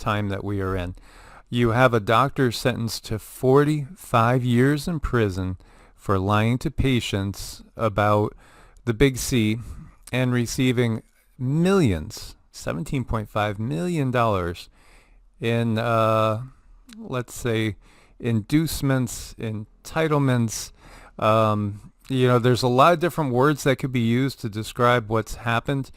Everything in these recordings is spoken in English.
time that we are in. You have a doctor sentenced to 45 years in prison for lying to patients about the big C and receiving millions, $17.5 million in, let's say, inducements, entitlements. There's a lot of different words that could be used to describe what's happened.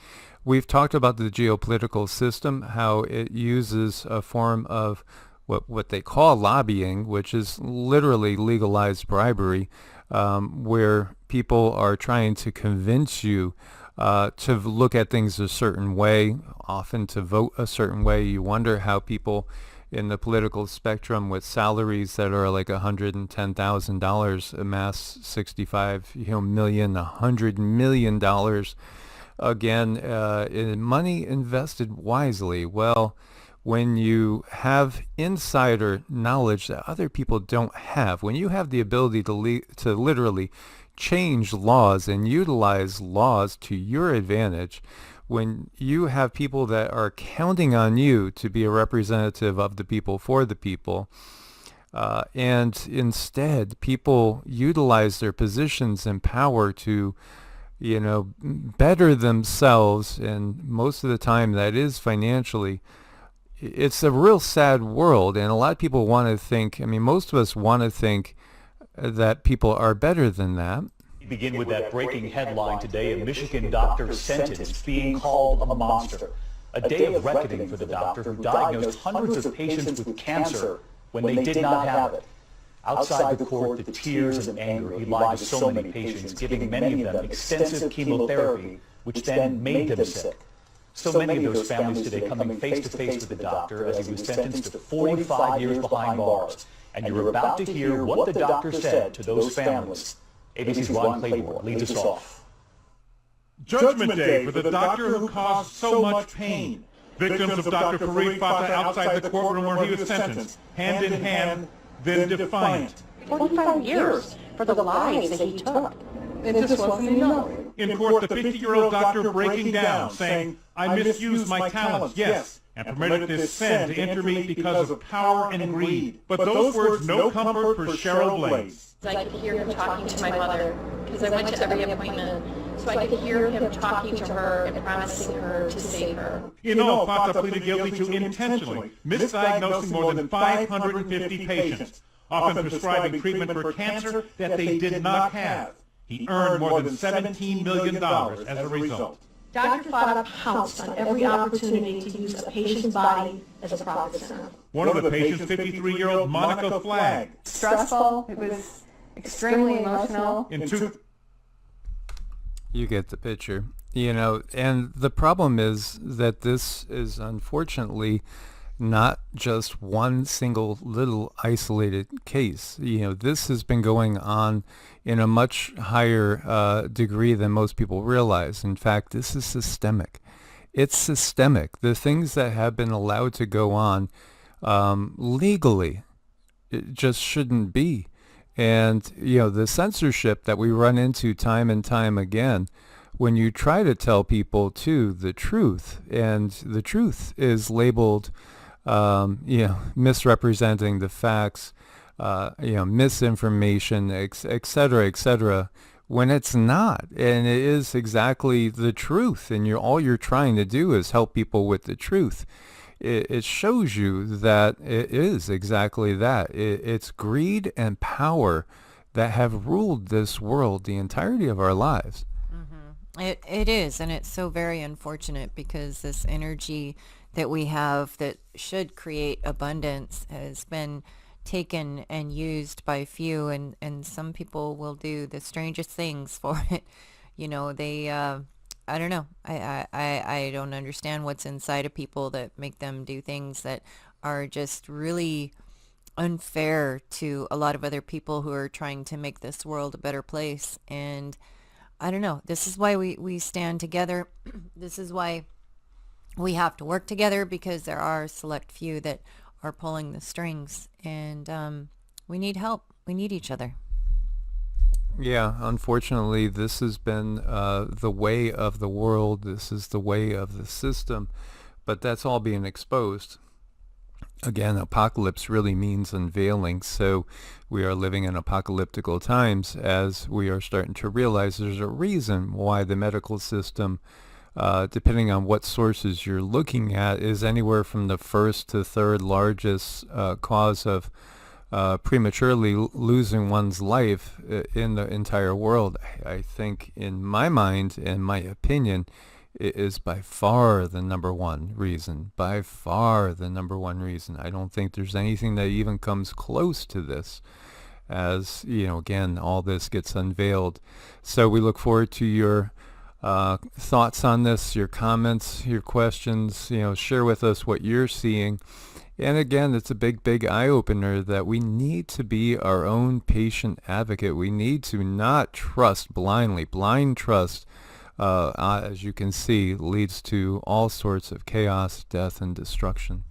We've talked about the geopolitical system, how it uses a form of what they call lobbying, which is literally legalized bribery, where people are trying to convince you to look at things a certain way, often to vote a certain way. You wonder how people in the political spectrum with salaries that are like $110,000 amass 65 million, $100 million again in money invested wisely. Well, when you have insider knowledge that other people don't have, when you have the ability to literally change laws and utilize laws to your advantage, when you have people that are counting on you to be a representative of the people for the people, and instead people utilize their positions and power to better themselves, and most of the time that is financially, it's a real sad world. And a lot of people want to think, most of us want to think that people are better than that. We begin with that breaking headline today: a Michigan doctor sentenced, being called a monster. A day of reckoning for the doctor who diagnosed hundreds of patients with cancer when they did not have it. Outside the court, the tears and anger, he lied to so many patients, giving many of them extensive chemotherapy, which then made them sick. So many of those families today coming face to face with the doctor as he was sentenced to 45 years behind bars. And you're about to hear what the doctor said to those families. ABC's Ron Claiborne leads us off. Judgment Day for the doctor who caused so much pain. Victims of Dr. Farid Fatah outside the courtroom where he was sentenced, hand in hand, then defiant. 45 years for the lives that he took. It just wasn't enough. In court, the 50-year-old doctor breaking down, saying, "I misused my talents, yes, and permitted this sin to enter me because of power and greed." But those words no comfort for Cheryl Blaze. I could hear him talking to my mother, because I went to every appointment, so I could hear him talking to her and promising her to save her. In all, Fatah pleaded guilty to intentionally misdiagnosing more than 550 patients, often prescribing treatment for cancer that they did not have. He earned more than $17 million as a result. Dr. Fatah pounced on every opportunity to use a patient's body as a profit center. One of the patients, 53-year-old Monica Flagg. Stressful. It was extremely emotional. You get the picture. And the problem is that this is unfortunately not just one single little isolated case. This has been going on in a much higher degree than most people realize. In fact, this is systemic. It's systemic. The things that have been allowed to go on legally, it just shouldn't be. And, the censorship that we run into time and time again, when you try to tell people, too, the truth, and the truth is labeled, misrepresenting the facts, misinformation, et cetera, when it's not. And it is exactly the truth. And all you're trying to do is help people with the truth. It shows you that it is exactly that. It's greed and power that have ruled this world the entirety of our lives. Mm-hmm. It is, and it's so very unfortunate because this energy that we have that should create abundance has been taken and used by few, and some people will do the strangest things for it. I don't know. I don't understand what's inside of people that make them do things that are just really unfair to a lot of other people who are trying to make this world a better place. And I don't know. This is why we stand together. This is why we have to work together, because there are a select few that are pulling the strings, and we need help. We need each other. Yeah, unfortunately, this has been the way of the world. This is the way of the system, but that's all being exposed. Again, apocalypse really means unveiling, so we are living in apocalyptical times as we are starting to realize there's a reason why the medical system, depending on what sources you're looking at, is anywhere from the first to third largest cause of prematurely losing one's life in the entire world. I think, in my mind, in my opinion, it is by far the number one reason. By far the number one reason. I don't think there's anything that even comes close to this as, again, all this gets unveiled. So we look forward to your thoughts on this, your comments, your questions. Share with us what you're seeing. And again, it's a big eye-opener that we need to be our own patient advocate. We need to not trust blindly. Blind trust, as you can see, leads to all sorts of chaos, death, and destruction.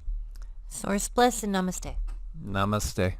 Source bless and namaste. Namaste.